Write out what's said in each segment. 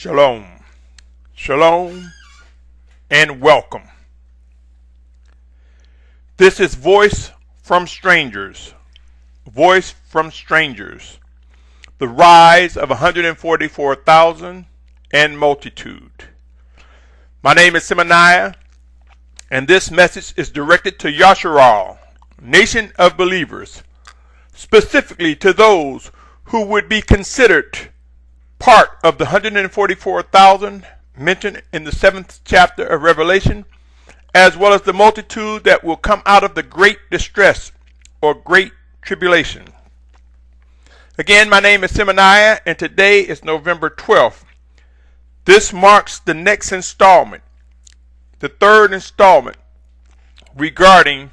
Shalom, shalom, and welcome. This is Voice from Strangers, Voice from Strangers, the rise of 144,000 and multitude. My name is Symmanayah, and this message is directed to Yashar'al, nation of believers, specifically to those who would be considered part of the 144,000 mentioned in the 7th chapter of Revelation, as well as the multitude that will come out of the great distress or great tribulation. Again, my name is Symmanayah, and today is November 12th. This marks the next installment, the third installment regarding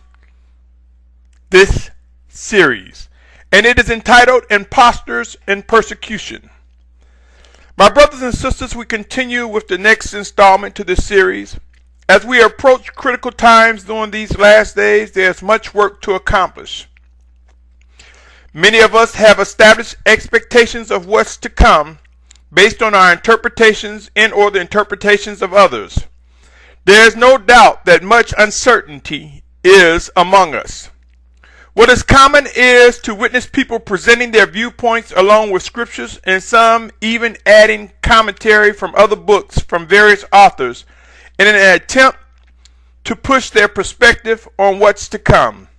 this series, and it is entitled Imposters Persecution. My brothers and sisters, we continue with the next installment to this series. As we approach critical times during these last days, there's much work to accomplish. Many of us have established expectations of what's to come based on our interpretations and or the interpretations of others. There is no doubt that much uncertainty is among us. What is common is to witness people presenting their viewpoints along with scriptures, and some even adding commentary from other books from various authors in an attempt to push their perspective on what's to come.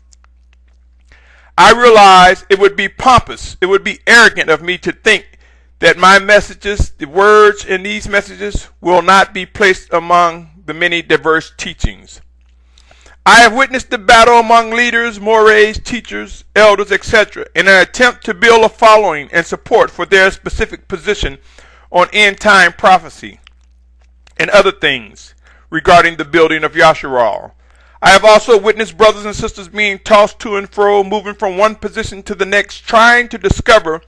I realize it would be pompous, it would be arrogant of me to think that my messages, the words in these messages, will not be placed among the many diverse teachings. I have witnessed the battle among leaders, mores, teachers, elders, etc., in an attempt to build a following and support for their specific position on end-time prophecy and other things regarding the building of Yashar'al. I have also witnessed brothers and sisters being tossed to and fro, moving from one position to the next, trying to discover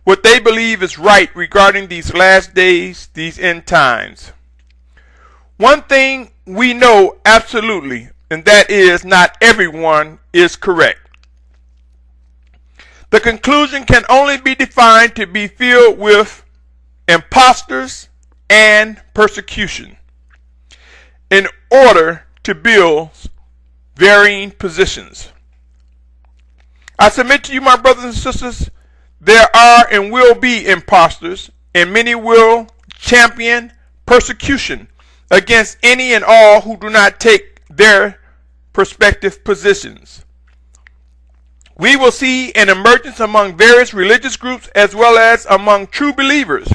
what they believe is right regarding these last days, these end times. One thing we know absolutely, and that is not everyone is correct. The conclusion can only be defined to be filled with imposters and persecution in order to build varying positions. I submit to you, my brothers and sisters, there are and will be imposters, and many will champion persecution against any and all who do not take their prospective positions. We will see an emergence among various religious groups as well as among true believers,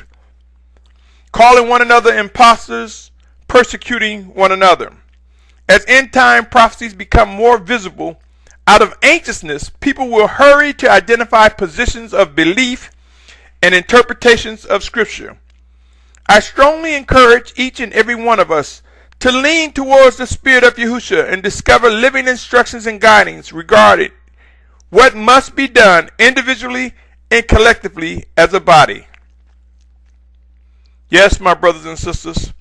calling one another imposters, persecuting one another. As end-time prophecies become more visible, out of anxiousness, people will hurry to identify positions of belief and interpretations of Scripture. I strongly encourage each and every one of us to lean towards the Spirit of Yahushua and discover living instructions and guidings regarding what must be done individually and collectively as a body. Yes, my brothers and sisters,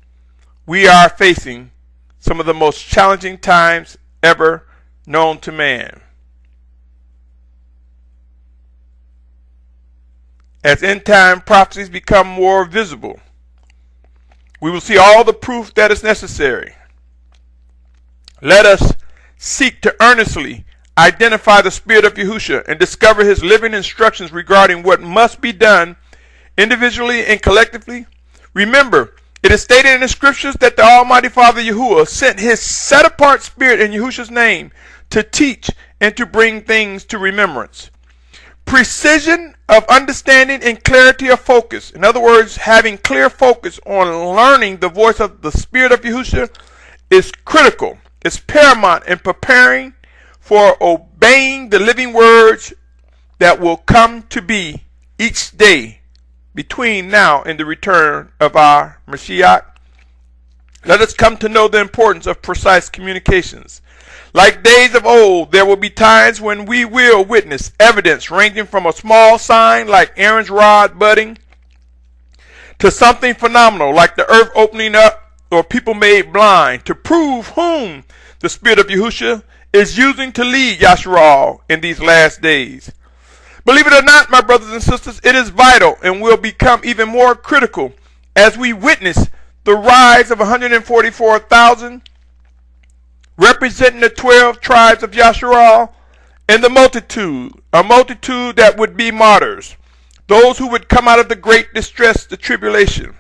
we are facing some of the most challenging times ever known to man. As end-time prophecies become more visible, we will see all the proof that is necessary. Let us seek to earnestly identify the Spirit of Yahushua and discover his living instructions regarding what must be done individually and collectively. Remember, it is stated in the scriptures that the Almighty Father Yahuwah sent his set-apart Spirit in Yahushua's name to teach and to bring things to remembrance. Precision of understanding and clarity of focus. In other words, having clear focus on learning the voice of the Spirit of Yahushua is critical. It's paramount in preparing for obeying the living words that will come to be each day between now and the return of our Mashiach. Let us come to know the importance of precise communications. Like days of old, there will be times when we will witness evidence ranging from a small sign like Aaron's rod budding to something phenomenal like the earth opening up or people made blind, to prove whom the Spirit of Yahushua is using to lead Yashar'al in these last days. Believe it or not, my brothers and sisters, it is vital and will become even more critical as we witness the rise of 144,000, representing the 12 tribes of Yashar'al, and the multitude, a multitude that would be martyrs, those who would come out of the great distress, the tribulation.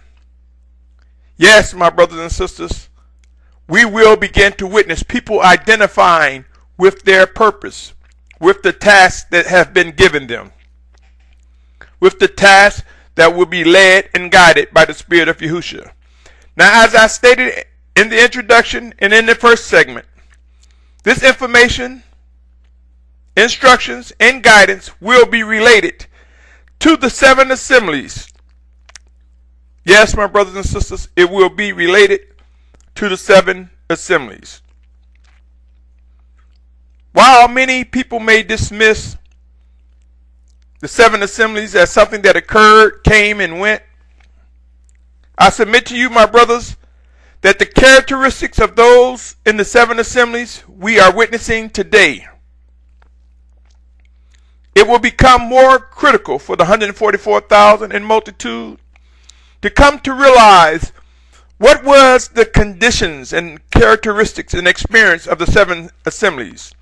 Yes, my brothers and sisters, we will begin to witness people identifying with their purpose, with the tasks that have been given them, with the tasks that will be led and guided by the Spirit of Yahushua. Now, as I stated in the introduction and in the first segment, this information, instructions, and guidance will be related to the 7 assemblies. Yes, my brothers and sisters, it will be related to the 7 assemblies. While many people may dismiss the 7 assemblies as something that occurred, came, and went, I submit to you, my brothers, that the characteristics of those in the 7 assemblies we are witnessing today, it will become more critical for the 144,000 in multitude to come to realize what was the conditions and characteristics and experience of the 7 assemblies.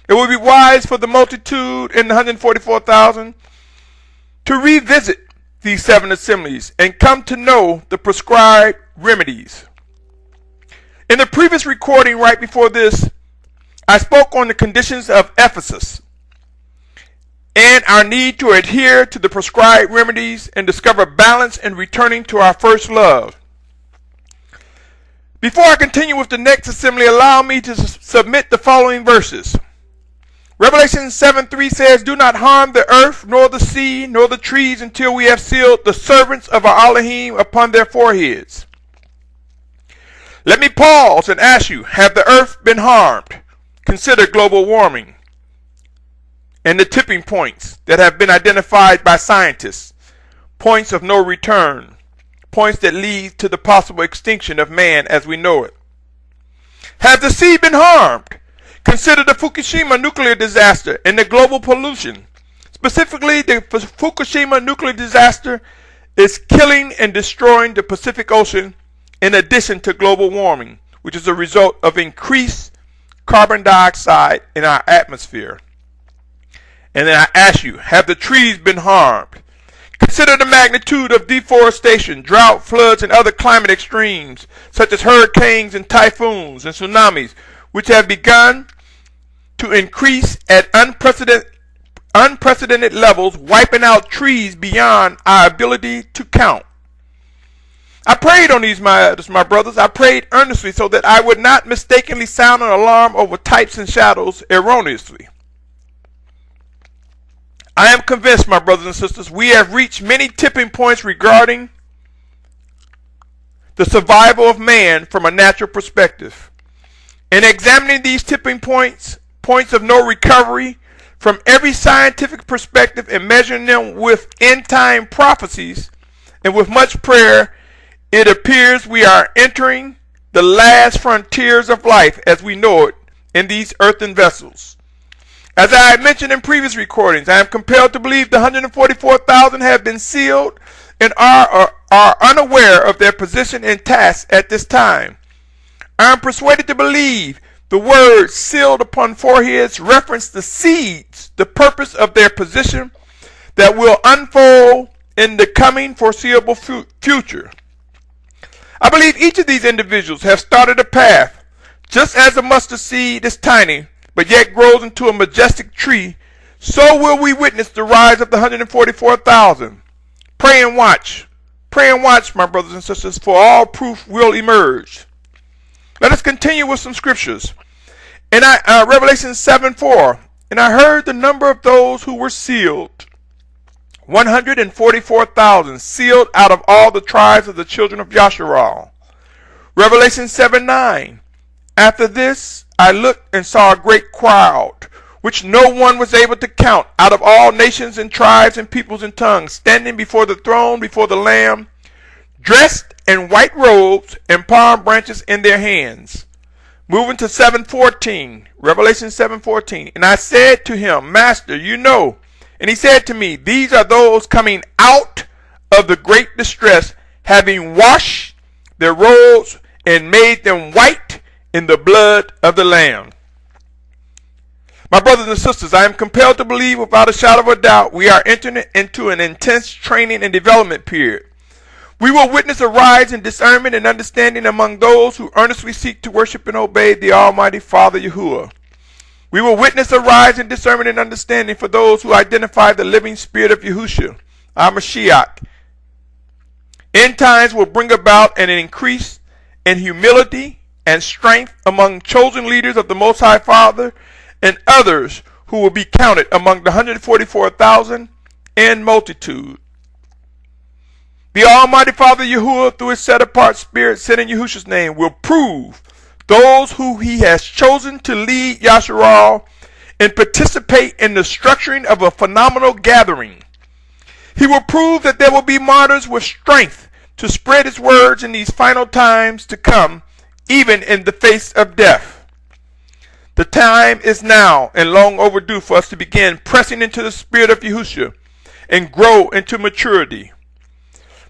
It will be wise for the multitude in the 144,000 to revisit these 7 assemblies and come to know the prescribed remedies. In the previous recording right before this, I spoke on the conditions of Ephesus and our need to adhere to the prescribed remedies and discover balance in returning to our first love. Before I continue with the next assembly, allow me to submit the following verses. Revelation 7:3 says, "Do not harm the earth, nor the sea, nor the trees, until we have sealed the servants of our Elohim upon their foreheads." Let me pause and ask you, have the earth been harmed? Consider global warming and the tipping points that have been identified by scientists, points of no return, points that lead to the possible extinction of man as we know it. Have the sea been harmed? Consider the Fukushima nuclear disaster and the global pollution. Specifically, the Fukushima nuclear disaster is killing and destroying the Pacific Ocean in addition to global warming, which is a result of increased carbon dioxide in our atmosphere. And then I ask you, have the trees been harmed? Consider the magnitude of deforestation, drought, floods, and other climate extremes, such as hurricanes and typhoons and tsunamis, which have begun to increase at unprecedented levels, wiping out trees beyond our ability to count. I prayed on these matters, my brothers. I prayed earnestly so that I would not mistakenly sound an alarm over types and shadows erroneously. I am convinced, my brothers and sisters, we have reached many tipping points regarding the survival of man from a natural perspective. In examining these tipping points, points of no recovery, from every scientific perspective and measuring them with end-time prophecies and with much prayer, it appears we are entering the last frontiers of life as we know it in these earthen vessels. As I had mentioned in previous recordings, I am compelled to believe the 144,000 have been sealed and are unaware of their position and task at this time. I am persuaded to believe the words sealed upon foreheads reference the seeds, the purpose of their position that will unfold in the coming foreseeable future. I believe each of these individuals have started a path. Just as a mustard seed is tiny, but yet grows into a majestic tree, so will we witness the rise of the 144,000. Pray and watch. Pray and watch, my brothers and sisters, for all proof will emerge. Let us continue with some scriptures. In Revelation 7:4, and I heard the number of those who were sealed, 144,000, sealed out of all the tribes of the children of Yashar'al. Revelation 7:9, after this I looked and saw a great crowd, which no one was able to count, out of all nations and tribes and peoples and tongues, standing before the throne, before the Lamb, dressed in white robes and palm branches in their hands. Moving to 7:14, Revelation 7:14. And I said to him, Master, you know. And he said to me, these are those coming out of the great distress, having washed their robes and made them white in the blood of the Lamb. My brothers and sisters, I am compelled to believe without a shadow of a doubt we are entering into an intense training and development period. We will witness a rise in discernment and understanding among those who earnestly seek to worship and obey the Almighty Father Yahuwah. We will witness a rise in discernment and understanding for those who identify the living spirit of Yahushua, our Mashiach. End times will bring about an increase in humility and strength among chosen leaders of the Most High Father and others who will be counted among the 144,000 and multitude. The Almighty Father Yahuwah, through his set-apart spirit sent in Yahushua's name, will prove those who he has chosen to lead Yashar'al and participate in the structuring of a phenomenal gathering. He will prove that there will be martyrs with strength to spread his words in these final times to come, even in the face of death. The time is now and long overdue for us to begin pressing into the spirit of Yahushua and grow into maturity.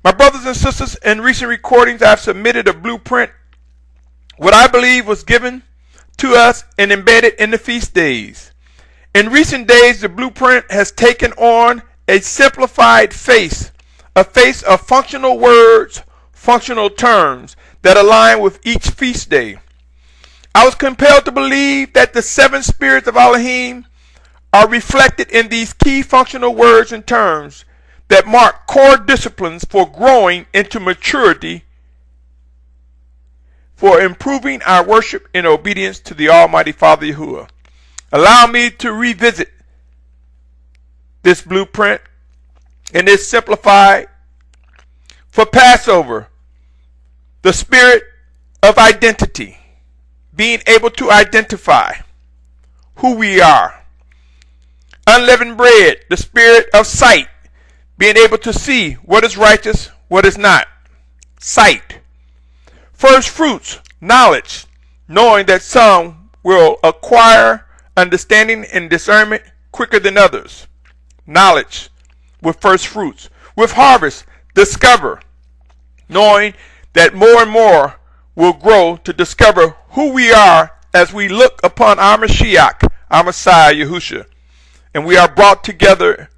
My brothers and sisters, in recent recordings I have submitted a blueprint, what I believe was given to us and embedded in the feast days. In recent days, the blueprint has taken on a simplified face, a face of functional words, functional terms that align with each feast day. I was compelled to believe that the seven spirits of Elohim are reflected in these key functional words and terms that mark core disciplines for growing into maturity, for improving our worship in obedience to the Almighty Father Yahuwah. Allow me to revisit this blueprint and this simplified for Passover, the spirit of identity, being able to identify who we are. Unleavened bread, the spirit of sight, being able to see what is righteous, what is not. Sight. First fruits, knowledge, knowing that some will acquire understanding and discernment quicker than others. Knowledge with first fruits. With harvest, discover, knowing that more and more will grow to discover who we are as we look upon our Mashiach, our Messiah, Yahushua. And we are brought together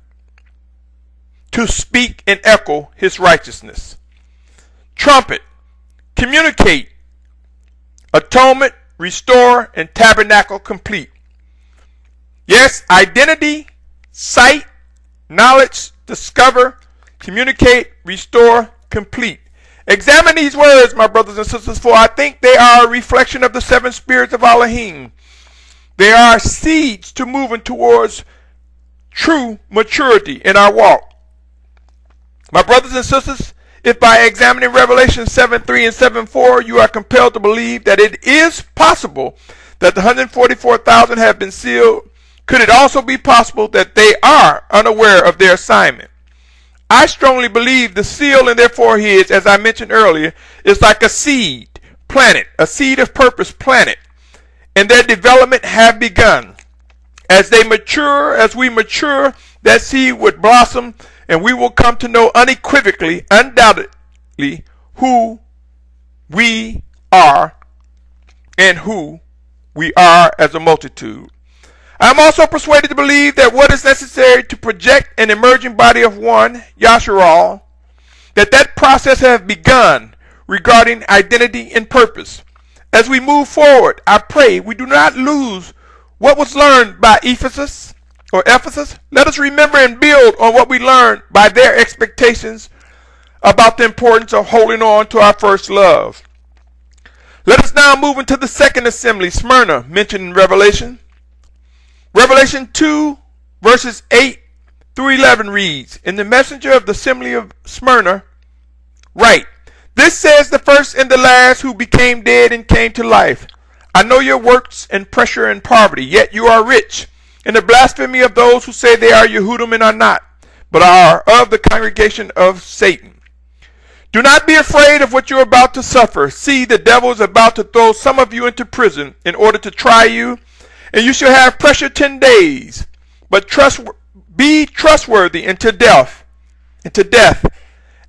to speak and echo his righteousness. Trumpet, communicate, atonement, restore, and tabernacle complete. Yes, identity, sight, knowledge, discover, communicate, restore, complete. Examine these words, my brothers and sisters, for I think they are a reflection of the seven spirits of Elohim. They are seeds to moving towards true maturity in our walk. My brothers and sisters, if by examining Revelation 7:3 and 7:4 you are compelled to believe that it is possible that the 144,000 have been sealed, could it also be possible that they are unaware of their assignment? I strongly believe the seal in their foreheads, as I mentioned earlier, is like a seed planted, a seed of purpose planted, and their development have begun. As they mature, as we mature, that seed would blossom, and we will come to know unequivocally, undoubtedly, who we are and who we are as a multitude. I am also persuaded to believe that what is necessary to project an emerging body of one, Yashar'al, that process has begun regarding identity and purpose. As we move forward, I pray we do not lose what was learned by Ephesus. Let us remember and build on what we learned by their expectations about the importance of holding on to our first love. Let us now move into the second assembly, Smyrna, mentioned in Revelation. Revelation 2, verses 8 through 11 reads, "In the messenger of the assembly of Smyrna, write, this says the first and the last who became dead and came to life. I know your works and pressure and poverty, yet you are rich. And the blasphemy of those who say they are Yehudim and are not, but are of the congregation of Satan. Do not be afraid of what you are about to suffer. See, the devil is about to throw some of you into prison in order to try you, and you shall have pressure 10 days. But be trustworthy unto death,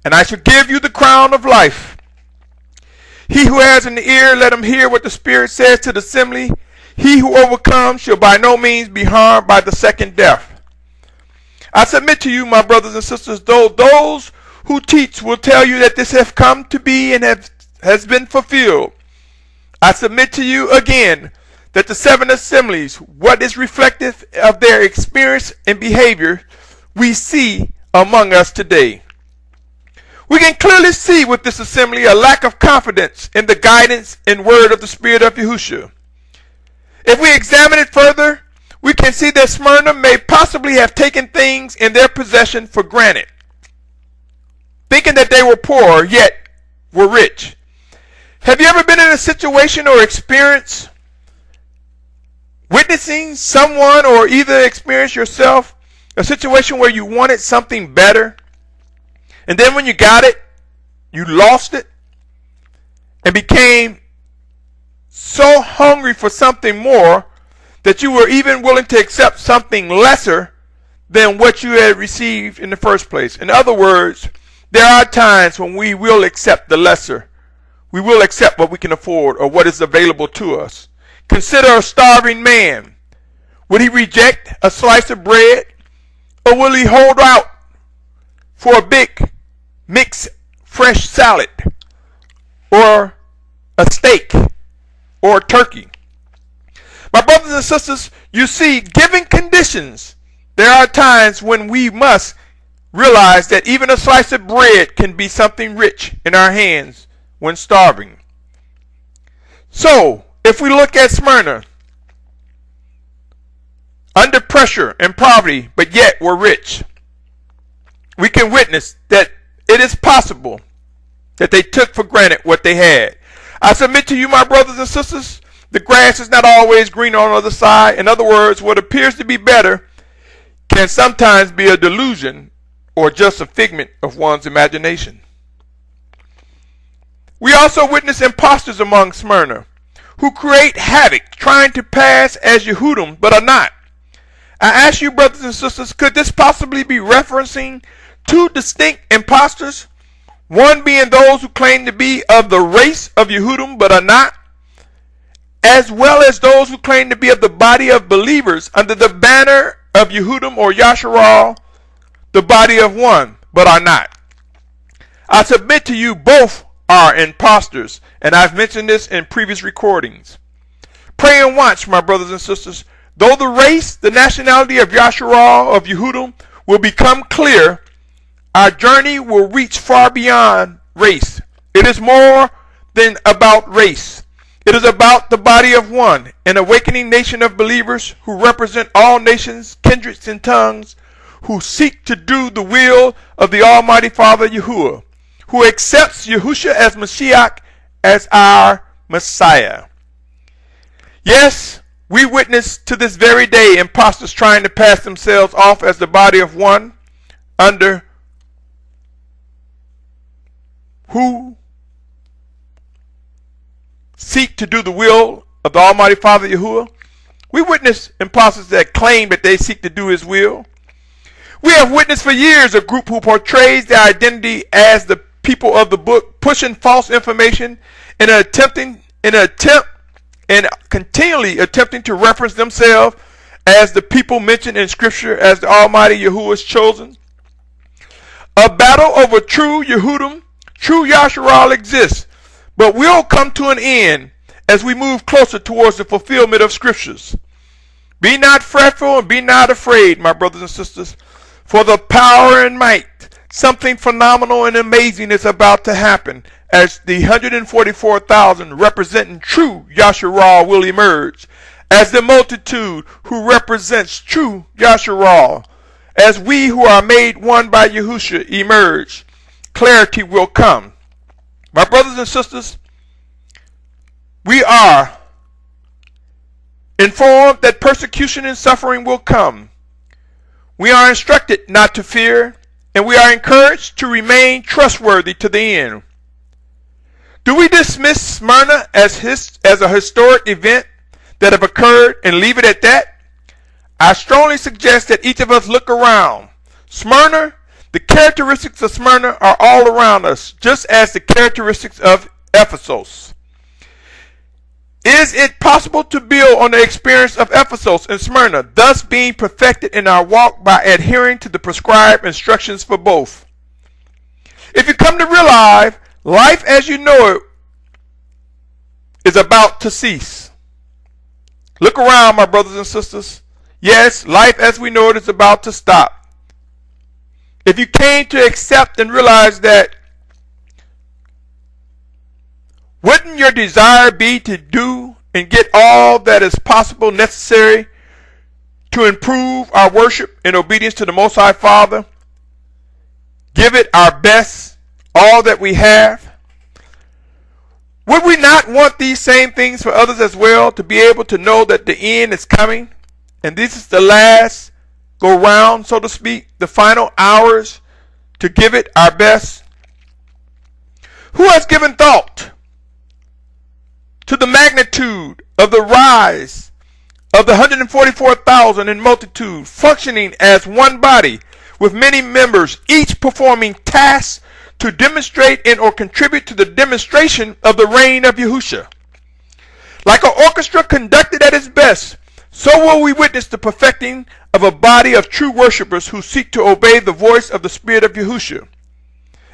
and I shall give you the crown of life. He who has an ear, let him hear what the Spirit says to the assembly. He who overcomes shall by no means be harmed by the second death. I submit to you, my brothers and sisters, though those who teach will tell you that this has come to be and has been fulfilled. I submit to you again that the 7 assemblies, what is reflective of their experience and behavior, we see among us today. We can clearly see with this assembly a lack of confidence in the guidance and word of the Spirit of Yahushua. If we examine it further, we can see that Smyrna may possibly have taken things in their possession for granted, thinking that they were poor yet were rich. Have you ever been in a situation or experience witnessing someone or either experience yourself a situation where you wanted something better, and then when you got it, you lost it and became so hungry for something more that you were even willing to accept something lesser than what you had received in the first place? In other words, there are times when we will accept the lesser. We will accept what we can afford or what is available to us. Consider a starving man. Would he reject a slice of bread, or will he hold out for a big mixed fresh salad or a steak or a turkey? My brothers and sisters, you see, given conditions, there are times when we must realize that even a slice of bread can be something rich in our hands when starving. So, if we look at Smyrna, under pressure and poverty, but yet were rich, we can witness that it is possible that they took for granted what they had. I submit to you, my brothers and sisters, the grass is not always green on the other side. In other words, what appears to be better can sometimes be a delusion or just a figment of one's imagination. We also witness imposters among Smyrna who create havoc, trying to pass as Yehudim, but are not. I ask you, brothers and sisters, could this possibly be referencing two distinct imposters? One being those who claim to be of the race of Yehudim, but are not, as well as those who claim to be of the body of believers under the banner of Yehudim or Yashar'al, the body of one, but are not. I submit to you both are imposters, and I've mentioned this in previous recordings. Pray and watch, my brothers and sisters. Though the race, the nationality of Yashar'al, of Yehudim, will become clear, our journey will reach far beyond race. It is more than about race. It is about the body of one, an awakening nation of believers who represent all nations, kindreds, and tongues, who seek to do the will of the Almighty Father Yahuwah, who accepts Yahushua as Mashiach, as our Messiah. Yes, we witness to this very day imposters trying to pass themselves off as the body of one, under who seek to do the will of the Almighty Father Yahuwah. We witness imposters that claim that they seek to do His will. We have witnessed for years a group who portrays their identity as the people of the book, pushing false information and continually attempting to reference themselves as the people mentioned in Scripture as the Almighty Yahuwah's chosen. A battle over true Yehudim, true Yashar'al exists, but will come to an end as we move closer towards the fulfillment of Scriptures. Be not fretful and be not afraid, my brothers and sisters, for the power and might, something phenomenal and amazing is about to happen as the 144,000 representing true Yashar'al will emerge, as the multitude who represents true Yashar'al, as we who are made one by Yahushua emerge. Clarity will come. My brothers and sisters, we are informed that persecution and suffering will come. We are instructed not to fear, and we are encouraged to remain trustworthy to the end. Do we dismiss Smyrna as a historic event that have occurred and leave it at that? I strongly suggest that each of us look around. Smyrna, The characteristics of Smyrna are all around us, just as the characteristics of Ephesus. Is it possible to build on the experience of Ephesus and Smyrna, thus being perfected in our walk by adhering to the prescribed instructions for both? If you come to realize life as you know it is about to cease. Look around, my brothers and sisters. Yes, life as we know it is about to stop. If you came to accept and realize that, wouldn't your desire be to do and get all that is possible necessary to improve our worship in obedience to the Most High Father? Give it our best, all that we have? Would we not want these same things for others as well, to be able to know that the end is coming and this is the last go round, so to speak, the final hours to give it our best? Who has given thought to the magnitude of the rise of the 144,000 in multitude, functioning as one body with many members, each performing tasks to demonstrate and or contribute to the demonstration of the reign of Yahushua? Like an orchestra conducted at its best, so will we witness the perfecting of a body of true worshipers who seek to obey the voice of the Spirit of Yahushua.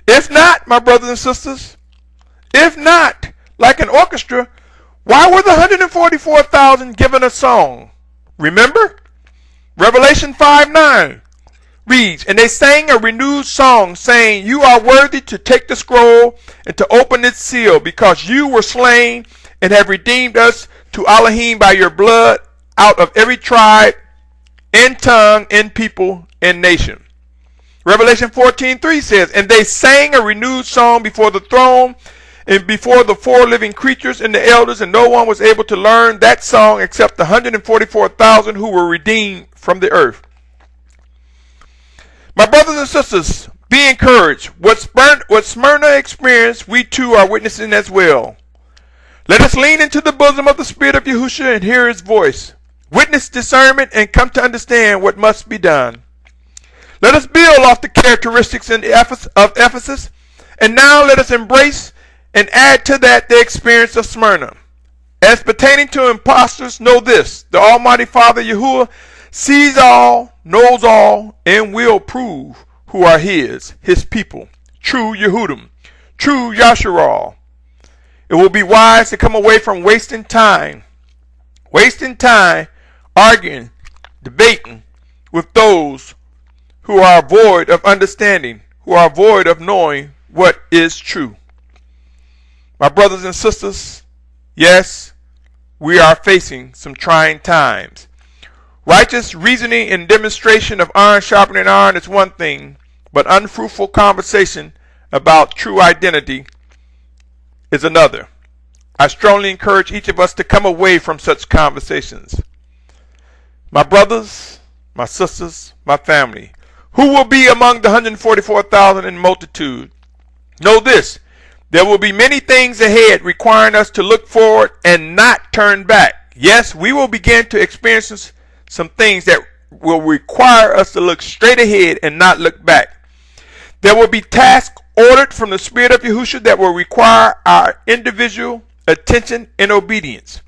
If not, my brothers and sisters, if not, like an orchestra, why were the 144,000 given a song? Remember? Revelation 5:9 reads, "And they sang a renewed song, saying, You are worthy to take the scroll and to open its seal, because you were slain and have redeemed us to Elohim by your blood out of every tribe and tongue and people and nation." Revelation 14:3 says, "And they sang a renewed song before the throne and before the four living creatures and the elders, and no one was able to learn that song except the 144,000 who were redeemed from the earth." My brothers and sisters, be encouraged. What Smyrna experienced, we too are witnessing as well. Let us lean into the bosom of the Spirit of Yahushua and hear his voice. Witness discernment and come to understand what must be done. Let us build off the characteristics of Ephesus, and now let us embrace and add to that the experience of Smyrna. As pertaining to impostors, know this: the Almighty Father Yahuwah sees all, knows all, and will prove who are his people, true Yehudim, true Yashar'al. It will be wise to come away from wasting time arguing, debating with those who are void of understanding, who are void of knowing what is true. My brothers and sisters, yes, we are facing some trying times. Righteous reasoning and demonstration of iron sharpening iron is one thing, but unfruitful conversation about true identity is another. I strongly encourage each of us to come away from such conversations. My brothers, my sisters, my family, who will be among the 144,000 in multitude, know this: there will be many things ahead requiring us to look forward and not turn back. Yes, we will begin to experience some things that will require us to look straight ahead and not look back. There will be tasks ordered from the Spirit of Yahushua that will require our individual attention and obedience.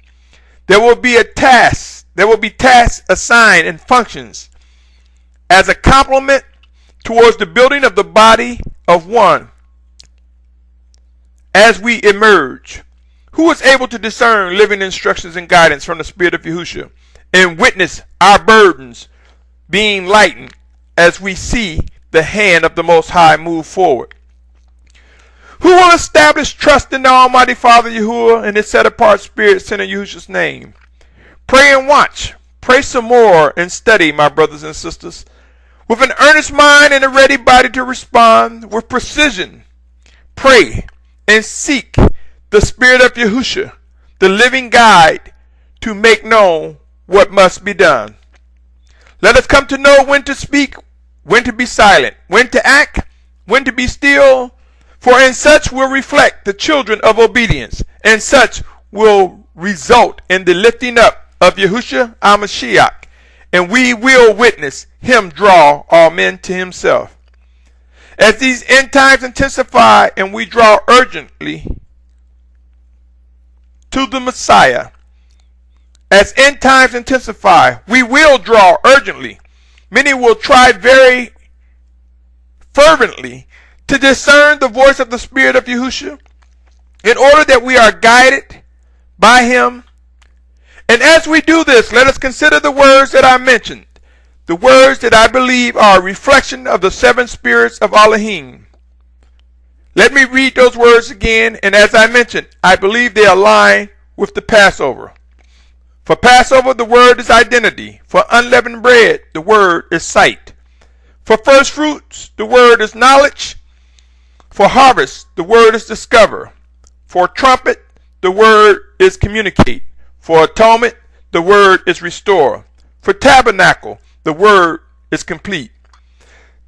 There will be tasks assigned and functions as a complement towards the building of the body of one. As we emerge, who is able to discern living instructions and guidance from the Spirit of Yahushua and witness our burdens being lightened as we see the hand of the Most High move forward? Who will establish trust in the Almighty Father Yahuwah and his set-apart Spirit sent in Yahushua's name? Pray and watch. Pray some more and study, my brothers and sisters, with an earnest mind and a ready body to respond with precision. Pray and seek the Spirit of Yahushua, the living guide, to make known what must be done. Let us come to know when to speak, when to be silent, when to act, when to be still, for in such will reflect the children of obedience, and such will result in the lifting up of Yahushua HaMashiach, and we will witness him draw all men to himself. As these end times intensify and we draw urgently to the Messiah, as end times intensify, we will draw urgently. Many will try very fervently to discern the voice of the Spirit of Yahushua in order that we are guided by him. And as we do this, let us consider the words that I mentioned, the words that I believe are a reflection of the seven spirits of Elohim. Let me read those words again, and as I mentioned, I believe they align with the Passover. For Passover, the word is identity. For unleavened bread, the word is sight. For first fruits, the word is knowledge. For harvest, the word is discover. For trumpet, the word is communicate. For atonement, the word is restore. For tabernacle, the word is complete.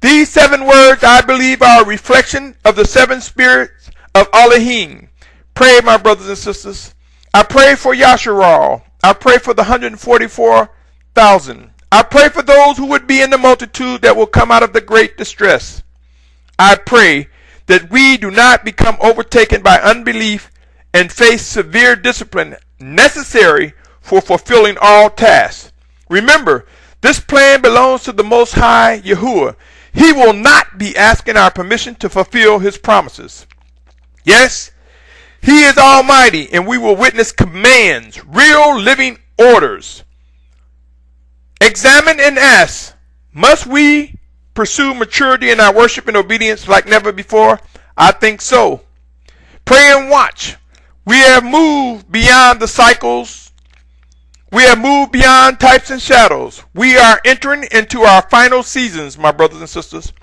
These seven words, I believe, are a reflection of the seven spirits of Elohim. Pray, my brothers and sisters. I pray for Yashar'al. I pray for the 144,000. I pray for those who would be in the multitude that will come out of the great distress. I pray that we do not become overtaken by unbelief and face severe discipline necessary for fulfilling all tasks. Remember, this plan belongs to the Most High Yahuwah. He will not be asking our permission to fulfill his promises. Yes, he is almighty, and we will witness commands, real living orders. Examine and ask, must we pursue maturity in our worship and obedience like never before? I think so. Pray and watch. We have moved beyond the cycles. We have moved beyond types and shadows. We are entering into our final seasons, my brothers and sisters.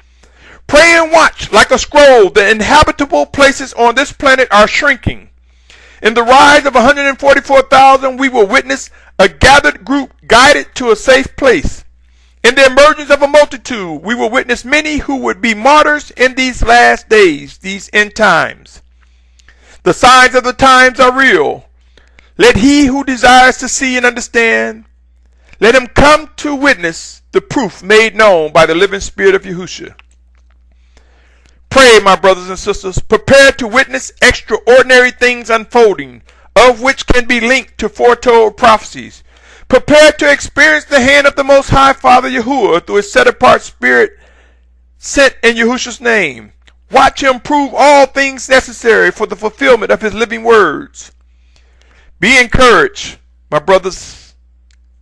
Pray and watch. Like a scroll, the inhabitable places on this planet are shrinking. In the rise of 144,000, we will witness a gathered group guided to a safe place. In the emergence of a multitude, we will witness many who would be martyrs in these last days, these end times. The signs of the times are real. Let he who desires to see and understand, let him come to witness the proof made known by the living Spirit of Yahushua. Pray, my brothers and sisters, prepare to witness extraordinary things unfolding, of which can be linked to foretold prophecies. Prepare to experience the hand of the Most High Father Yahuwah through his set-apart Spirit sent in Yahushua's name. Watch him prove all things necessary for the fulfillment of his living words. Be encouraged, my brothers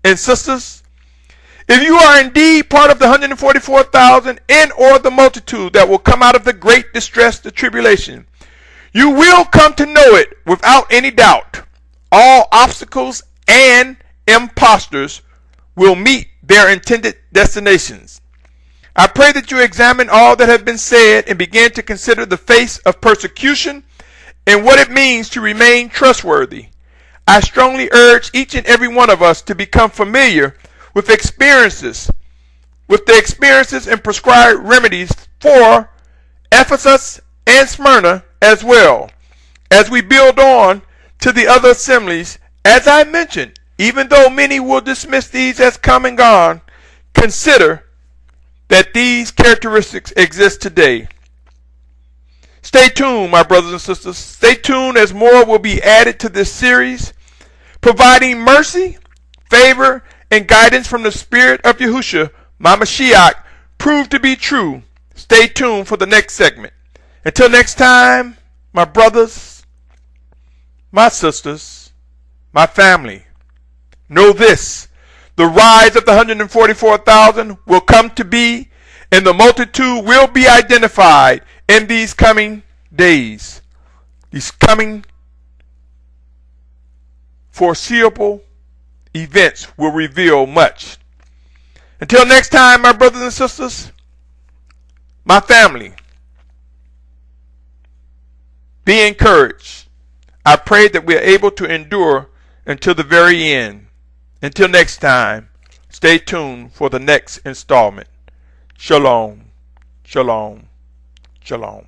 and sisters. If you are indeed part of the 144,000 and or the multitude that will come out of the great distress, the tribulation, you will come to know it without any doubt. All obstacles and impostors will meet their intended destinations. I pray that you examine all that has been said and begin to consider the face of persecution and what it means to remain trustworthy. I strongly urge each and every one of us to become familiar with the experiences and prescribed remedies for Ephesus and Smyrna as well, as we build on to the other assemblies. As I mentioned, even though many will dismiss these as come and gone, consider that these characteristics exist today. Stay tuned, my brothers and sisters. Stay tuned as more will be added to this series, providing mercy, favor, and guidance from the Spirit of Yahushua, my Mashiach, proved to be true. Stay tuned for the next segment. Until next time, my brothers, my sisters, my family, know this: the rise of the 144,000 will come to be, and the multitude will be identified in these coming days. These coming foreseeable events will reveal much. Until next time, my brothers and sisters, my family, be encouraged. I pray that we are able to endure until the very end. Until next time, stay tuned for the next installment. Shalom, shalom, shalom.